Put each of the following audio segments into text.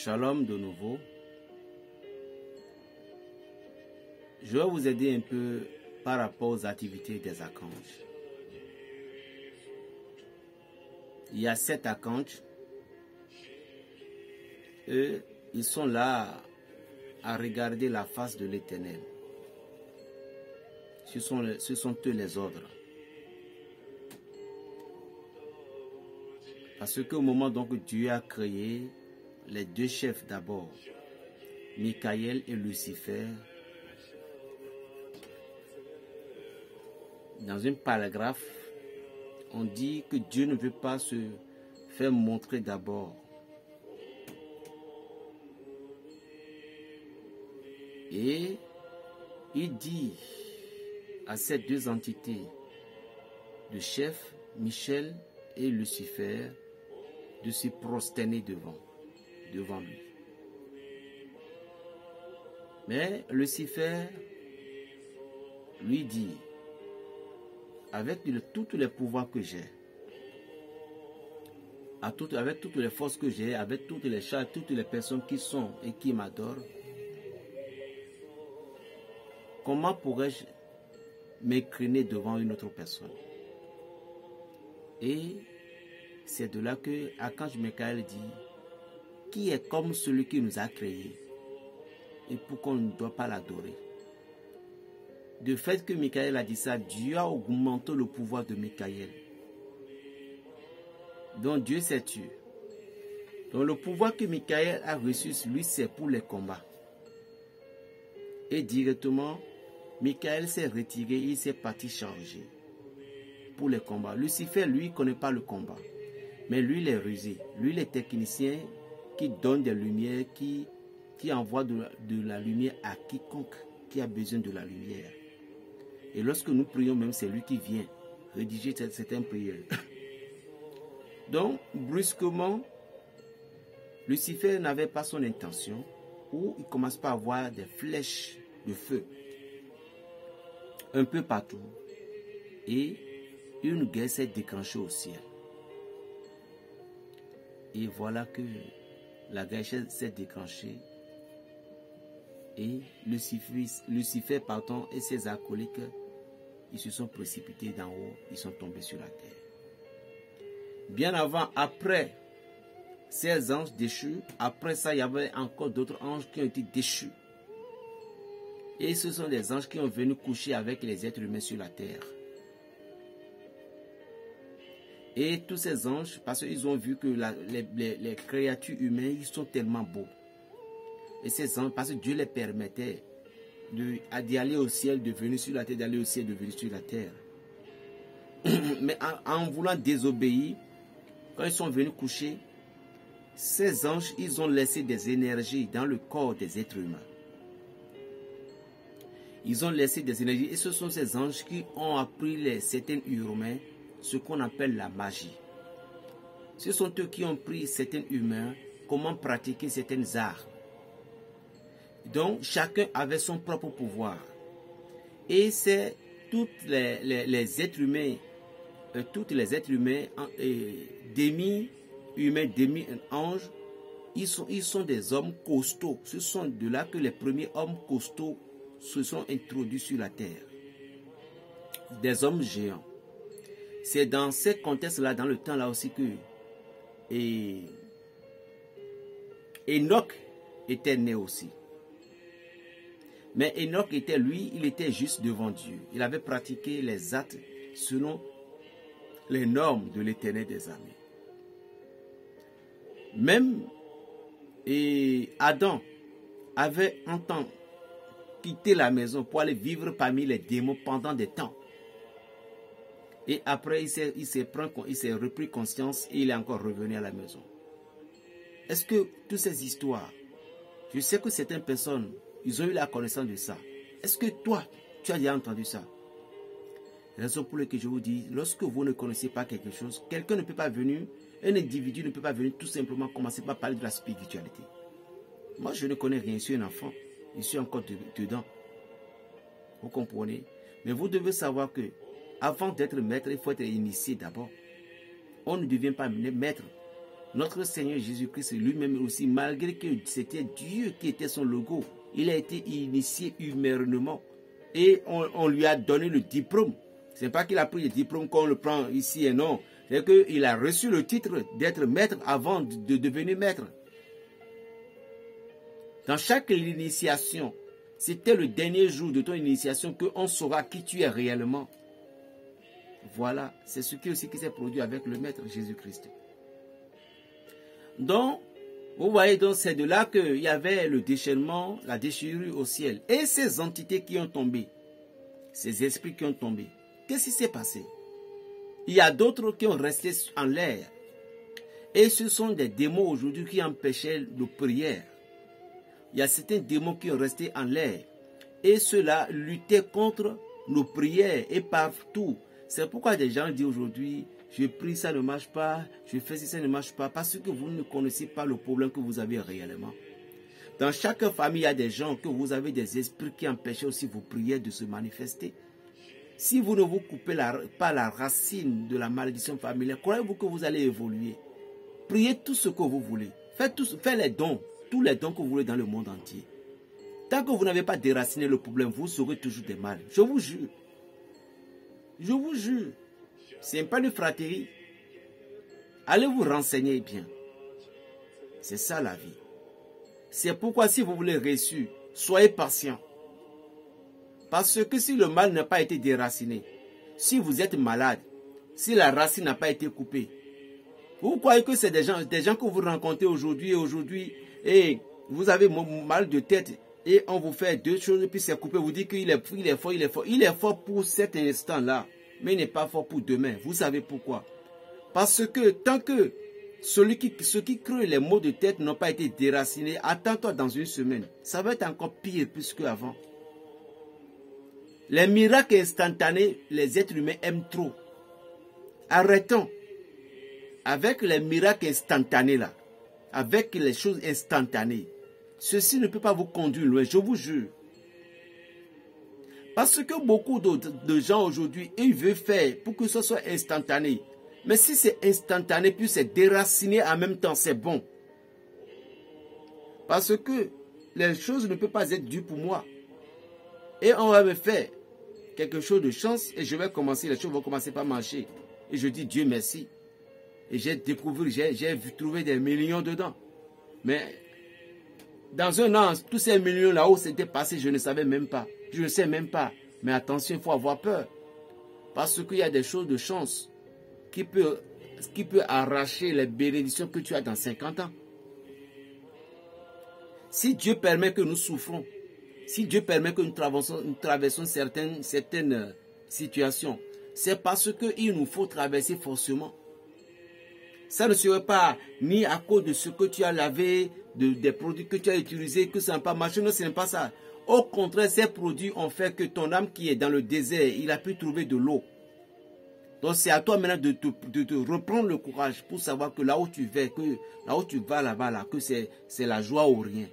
Shalom de nouveau. Je vais vous aider un peu par rapport aux activités des archanges. Il y a 7 archanges. Eux, ils sont là à regarder la face de l'Éternel. Ce sont eux les ordres. Parce qu'au moment donc Dieu a créé les 2 chefs d'abord, Michael et Lucifer, dans un paragraphe, on dit que Dieu ne veut pas se faire montrer d'abord. Et il dit à ces 2 entités, le chef, Michel et Lucifer, de se prosterner devant lui. Mais Lucifer lui dit, avec tous les pouvoirs que j'ai, avec toutes les forces que j'ai, avec toutes les chats, toutes les personnes qui sont et qui m'adorent, comment pourrais-je m'écriner devant une autre personne? Et c'est de là que Archange Michael dit, qui est comme celui qui nous a créés et pourquoi on ne doit pas l'adorer? De fait que Michael a dit ça, Dieu a augmenté le pouvoir de Michael. Donc Dieu s'est tué. Donc le pouvoir que Michael a reçu, lui, c'est pour les combats. Et directement, Michael s'est retiré, il s'est parti charger pour les combats. Lucifer, lui, ne connaît pas le combat. Mais lui, il est rusé. Lui, il est technicien qui donne des lumières, qui envoie de la lumière à quiconque qui a besoin de la lumière. Et lorsque nous prions, même c'est lui qui vient rédiger certaines prières. Donc, brusquement, Lucifer n'avait pas son intention, où il commence par avoir des flèches de feu un peu partout. Et une guerre s'est déclenchée au ciel. Et voilà que la guerre s'est déclenchée. Et Lucifer partant et ses acolytes, ils se sont précipités d'en haut, ils sont tombés sur la terre. Bien avant, après ces anges déchus, après ça, il y avait encore d'autres anges qui ont été déchus. Et ce sont des anges qui ont venu coucher avec les êtres humains sur la terre. Et tous ces anges, parce qu'ils ont vu que les créatures humaines, ils sont tellement beaux. Et ces anges, parce que Dieu les permettait d'y aller au ciel, de venir sur la terre, d'aller au ciel, de venir sur la terre. Mais en voulant désobéir, quand ils sont venus coucher, ces anges, ils ont laissé des énergies dans le corps des êtres humains. Ils ont laissé des énergies. Et ce sont ces anges qui ont appris certains humains ce qu'on appelle la magie. Ce sont eux qui ont pris certains humains comment pratiquer certaines arts. Donc, chacun avait son propre pouvoir. Et c'est tous les êtres humains, demi-humains, demi-anges, ils sont des hommes costauds. Ce sont de là que les premiers hommes costauds se sont introduits sur la terre. Des hommes géants. C'est dans ce contexte-là, dans le temps-là aussi que Enoch était né aussi. Mais Enoch il était juste devant Dieu. Il avait pratiqué les actes selon les normes de l'Éternel des armées. Même Adam avait un temps quitté la maison pour aller vivre parmi les démons pendant des temps. Et après, il s'est repris conscience et il est encore revenu à la maison. Est-ce que toutes ces histoires, je sais que certaines personnes, ils ont eu la connaissance de ça. Est-ce que toi, tu as déjà entendu ça? Raison pour laquelle je vous dis, lorsque vous ne connaissez pas quelque chose, quelqu'un ne peut pas venir, un individu ne peut pas venir tout simplement commencer par parler de la spiritualité. Moi, je ne connais rien, je suis un enfant. Je suis encore dedans. Vous comprenez? Mais vous devez savoir que avant d'être maître, il faut être initié d'abord. On ne devient pas maître Notre Seigneur Jésus-Christ lui-même aussi, malgré que c'était Dieu qui était son logo, il a été initié humainement et on lui a donné le diplôme. Ce n'est pas qu'il a pris le diplôme qu'on le prend ici et non. C'est qu'il a reçu le titre d'être maître avant de devenir maître. Dans chaque initiation, c'était le dernier jour de ton initiation qu'on saura qui tu es réellement. Voilà, c'est ce qui s'est produit avec le maître Jésus-Christ. Donc, vous voyez, donc c'est de là qu'il y avait le déchaînement, la déchirure au ciel. Et ces entités qui ont tombé, ces esprits qui ont tombé, qu'est-ce qui s'est passé? Il y a d'autres qui ont resté en l'air. Et ce sont des démons aujourd'hui qui empêchaient nos prières. Il y a certains démons qui ont resté en l'air. Et ceux-là luttaient contre nos prières et partout. C'est pourquoi des gens disent aujourd'hui, je prie, ça ne marche pas, je fais si ça ne marche pas, parce que vous ne connaissez pas le problème que vous avez réellement. Dans chaque famille, il y a des gens que vous avez des esprits qui empêchent aussi vos prières de se manifester. Si vous ne vous coupez pas la racine de la malédiction familiale, croyez-vous que vous allez évoluer? Priez tout ce que vous voulez. Faites les dons, tous les dons que vous voulez dans le monde entier. Tant que vous n'avez pas déraciné le problème, vous aurez toujours des mal. Je vous jure. Je vous jure. Ce n'est pas une fratrie. Allez vous renseigner bien. C'est ça la vie. C'est pourquoi si vous voulez réussir, soyez patient. Parce que si le mal n'a pas été déraciné, si vous êtes malade, si la racine n'a pas été coupée, vous croyez que c'est des gens que vous rencontrez aujourd'hui, et vous avez mal de tête, et on vous fait deux choses, et puis c'est coupé, vous dites qu'il est fort. Il est fort pour cet instant-là, mais il n'est pas fort pour demain. Vous savez pourquoi? Parce que tant que ceux qui créent les maux de tête n'ont pas été déracinés, attends-toi dans une semaine. Ça va être encore pire plus qu'avant. Les miracles instantanés, les êtres humains aiment trop. Arrêtons. Avec les miracles instantanés là, avec les choses instantanées, ceci ne peut pas vous conduire loin, je vous jure. Parce que beaucoup de gens aujourd'hui, ils veulent faire pour que ce soit instantané. Mais si c'est instantané, puis c'est déraciné en même temps, c'est bon. Parce que les choses ne peuvent pas être dues pour moi. Et on va me faire quelque chose de chance et je vais commencer, les choses vont commencer par marcher. Et je dis Dieu merci. Et j'ai découvert, j'ai trouvé des millions dedans. Mais dans un an, tous ces millions là-haut c'était passé, je ne savais même pas. Je ne sais même pas. Mais attention, il faut avoir peur. Parce qu'il y a des choses de chance qui peut arracher les bénédictions que tu as dans 50 ans. Si Dieu permet que nous souffrons, si Dieu permet que nous traversons certaines situations, c'est parce qu'il nous faut traverser forcément. Ça ne serait pas ni à cause de ce que tu as lavé, des produits que tu as utilisés, que ça n'a pas marché. Non, ce n'est pas ça. Au contraire, ces produits ont fait que ton âme qui est dans le désert, il a pu trouver de l'eau. Donc c'est à toi maintenant de te reprendre le courage pour savoir que là où tu vas, là-bas, que c'est la joie ou rien.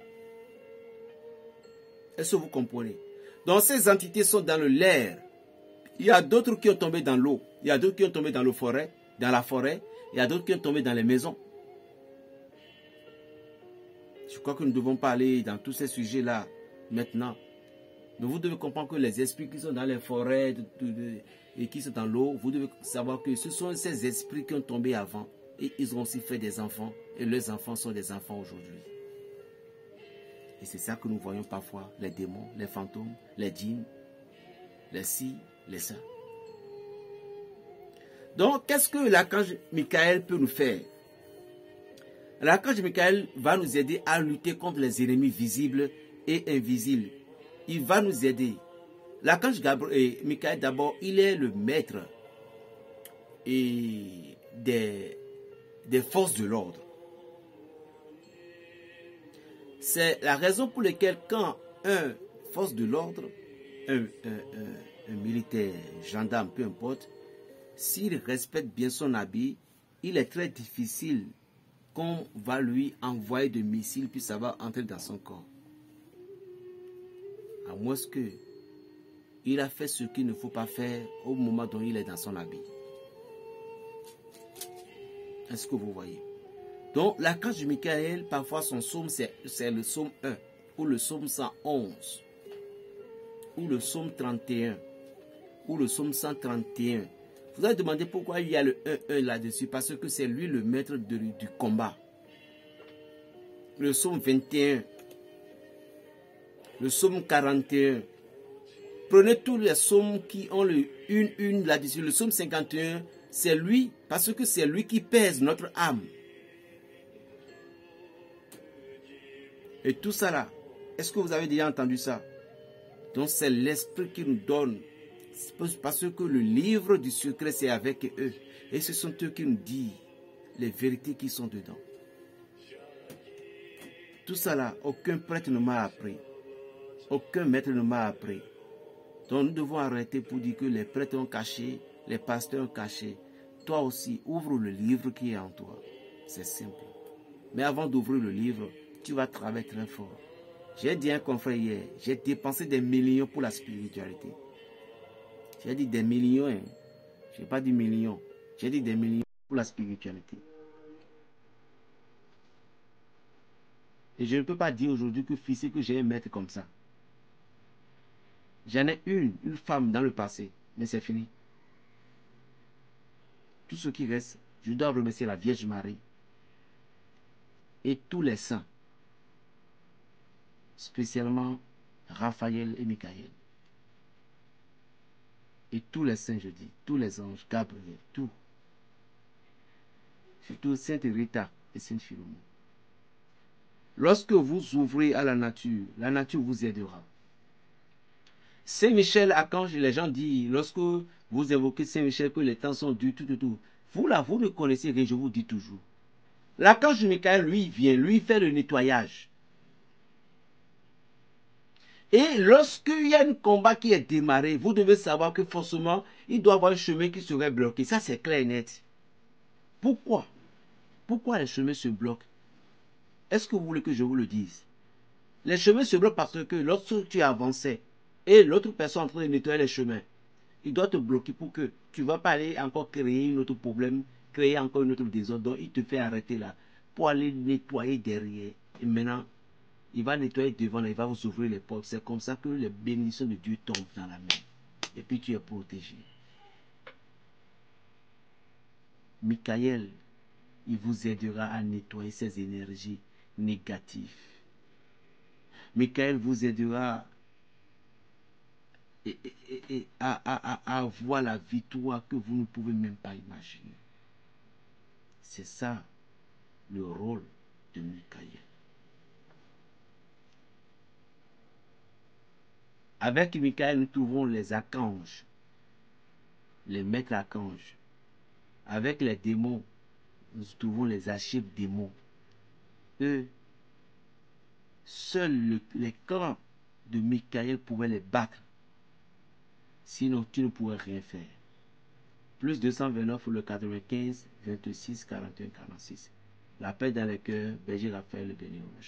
Est-ce que vous comprenez? Donc ces entités sont dans l'air. Il y a d'autres qui ont tombé dans l'eau. Il y a d'autres qui ont tombé dans la forêt. Il y a d'autres qui ont tombé dans les maisons. Je crois que nous devons parler dans tous ces sujets-là maintenant. Mais vous devez comprendre que les esprits qui sont dans les forêts et qui sont dans l'eau, vous devez savoir que ce sont ces esprits qui ont tombé avant. Et ils ont aussi fait des enfants. Et leurs enfants sont des enfants aujourd'hui. Et c'est ça que nous voyons parfois, les démons, les fantômes, les djinns, les ci, les ça. Donc, qu'est-ce que l'archange Michael peut nous faire? L'archange Michael va nous aider à lutter contre les ennemis visibles et invisibles. Il va nous aider. L'archange Michael, d'abord, il est le maître des forces de l'ordre. C'est la raison pour laquelle quand un force de l'ordre, un militaire, gendarme, peu importe, s'il respecte bien son habit, il est très difficile qu'on va lui envoyer des missiles puis ça va entrer dans son corps. À moins que il a fait ce qu'il ne faut pas faire au moment où il est dans son habit. Est-ce que vous voyez? Donc, l'archange Michael, parfois son psaume, c'est le psaume 1, ou le psaume 111, ou le psaume 31, ou le psaume 131. Vous allez demander pourquoi il y a le 1 là-dessus, parce que c'est lui le maître du combat. Le psaume 21, le psaume 41. Prenez tous les psaumes qui ont le 1 là-dessus. Le psaume 51, c'est lui, parce que c'est lui qui pèse notre âme. Et tout ça là, est-ce que vous avez déjà entendu ça? Donc c'est l'esprit qui nous donne. Parce que le livre du secret, c'est avec eux. Et ce sont eux qui nous disent les vérités qui sont dedans. Tout ça là, aucun prêtre ne m'a appris. Aucun maître ne m'a appris. Donc nous devons arrêter pour dire que les prêtres ont caché, les pasteurs ont caché. Toi aussi, ouvre le livre qui est en toi. C'est simple. Mais avant d'ouvrir le livre, tu vas travailler très fort. J'ai dit à un confrère hier, j'ai dépensé des millions pour la spiritualité. J'ai dit des millions, hein. Je n'ai pas dit millions. J'ai dit des millions pour la spiritualité. Et je ne peux pas dire aujourd'hui que fils, que j'ai un maître comme ça. J'en ai une femme dans le passé, mais c'est fini. Tout ce qui reste, je dois remercier la Vierge Marie et tous les saints, spécialement Raphaël et Michael. Et tous les saints, je dis, tous les anges, Gabriel, tout. Surtout Sainte Rita et Sainte Philomène. Lorsque vous ouvrez à la nature vous aidera. Saint Michel, archange, les gens disent, lorsque vous évoquez Saint Michel, que les temps sont durs, tout. Vous là, vous ne connaissez rien, je vous dis toujours. L'archange Michael, lui, vient, lui, fait le nettoyage. Et lorsqu'il y a un combat qui est démarré, vous devez savoir que forcément, il doit y avoir un chemin qui serait bloqué. Ça, c'est clair et net. Pourquoi? Pourquoi les chemins se bloquent? Est-ce que vous voulez que je vous le dise? Les chemins se bloquent parce que lorsque tu avançais et l'autre personne est en train de nettoyer les chemins, il doit te bloquer pour que tu ne vas pas aller encore créer un autre problème, créer encore une autre désordre. Donc, il te fait arrêter là pour aller nettoyer derrière. Et maintenant, il va nettoyer devant, là, il va vous ouvrir les portes. C'est comme ça que les bénédictions de Dieu tombent dans la main. Et puis tu es protégé. Michael, il vous aidera à nettoyer ces énergies négatives. Michael vous aidera à avoir la victoire que vous ne pouvez même pas imaginer. C'est ça le rôle de Michael. Avec Michael, nous trouvons les archanges, les maîtres archanges. Avec les démons, nous trouvons les archives démons. Eux, seuls les camps de Michael pouvaient les battre. Sinon, tu ne pourrais rien faire. Plus 229 pour le 95, 26, 41, 46. La paix dans les cœurs, Berger Raphaël, le béni au